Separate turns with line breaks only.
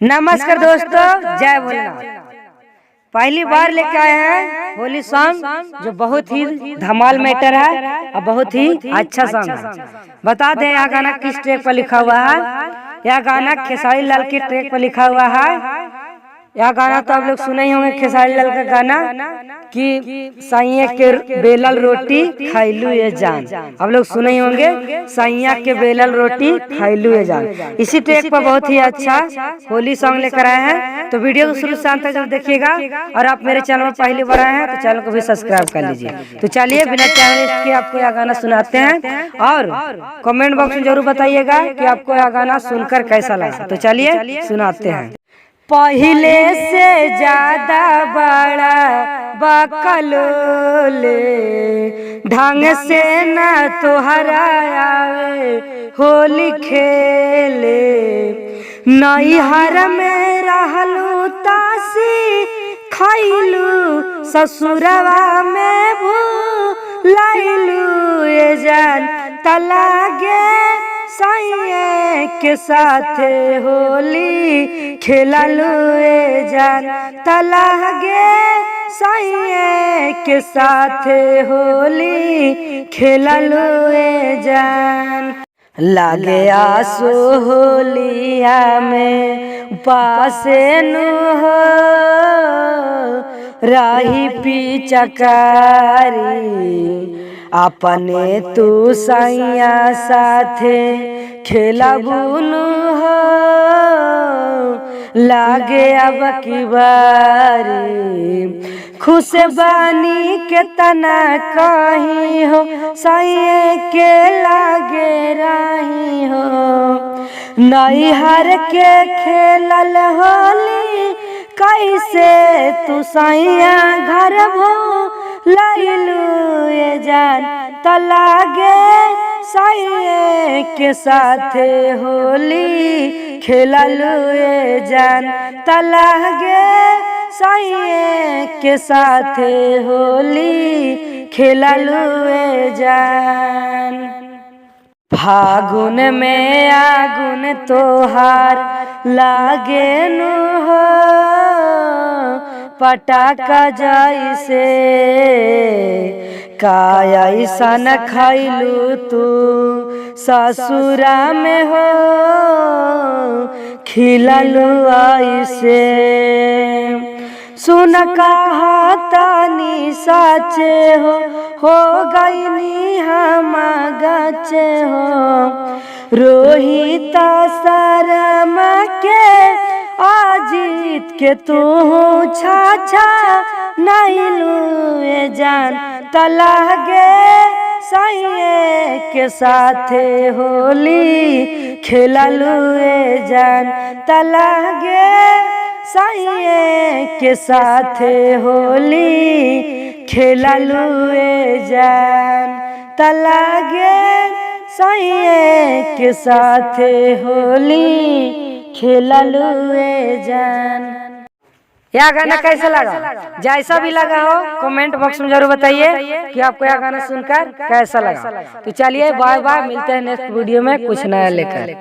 नमस्कार दोस्तों, जय भोलेनाथ। पहली बार लेके आए हैं होली सॉन्ग जो बहुत ही धमाल मैटर है और बहुत ही अच्छा सॉन्ग है। बता दें यह गाना किस ट्रैक पर लिखा हुआ है। यह गाना खेसारी लाल के ट्रैक पर लिखा हुआ है। यह गाना तो आप लोग सुने ही होंगे, खेसारी लाल का गाना कि सैया के बेलल रोटी खैलू ये जान। आप लोग सुने ही होंगे, सैया के बेलल रोटी खैलू ये जान। इसी ट्रैक पर बहुत ही अच्छा होली सॉन्ग लेकर आए हैं। तो वीडियो को शुरू से अंत तक जरूर देखिएगा। और आप मेरे चैनल में पहली बार आए हैं तो चैनल को भी सब्सक्राइब कर लीजिए। तो चलिए बिना टाइम वेस्ट किए आपको यह गाना सुनाते हैं और कमेंट बॉक्स में जरूर बताइएगा कि आपको यह गाना सुनकर कैसा लगा। तो चलिए सुनाते हैं। पहले से ज्यादा बड़ा बकलोले ढंग से न तोहरा आवे होली खेले। नैहर में रहलू तासी खैलू ससुरवा में भूलैलू ये जान तलागे सैया के साथ होली खेललू ये जान तलागे सैया के साथ होली खेललू ये जान। लागे आसो होलिया में पासे नु हो राही पिचकारी अपने तू सैया साथे खेलबुनु हो लागे अब की बारी। खुश बानी के तना कहीं हो सैया के लागे रही हो। नैहर के खेलल होली कैसे तू सैया घर भूलैलू ये जान तलागे सैया के साथ होली खेललू ये जान तलागे सैया के साथ होली खेललू ये जान। फागुन में आगुन तोहार लागे नु हो पटाखा जैसे काया ऐसन खैलू तू ससुरा में हो खिललू ऐसे। सुन कहा तानी साचे हो गईनी हम गचे हो। रोहित शर्म के अजीत के तू छाछा नैलू ये जान तलागे सैया के साथ होली खेललू ये जान तलागे सैया के साथ होली खेललू ये जान तलागे सैया के साथ होली खेललू ये जान। यह गाना कैसा लगा? जैसा भी लगा हो कमेंट बॉक्स में जरूर बताइए कि आपको यह गाना सुनकर कैसा लगा। तो चलिए बाय बाय, मिलते हैं नेक्स्ट वीडियो में कुछ नया लेकर।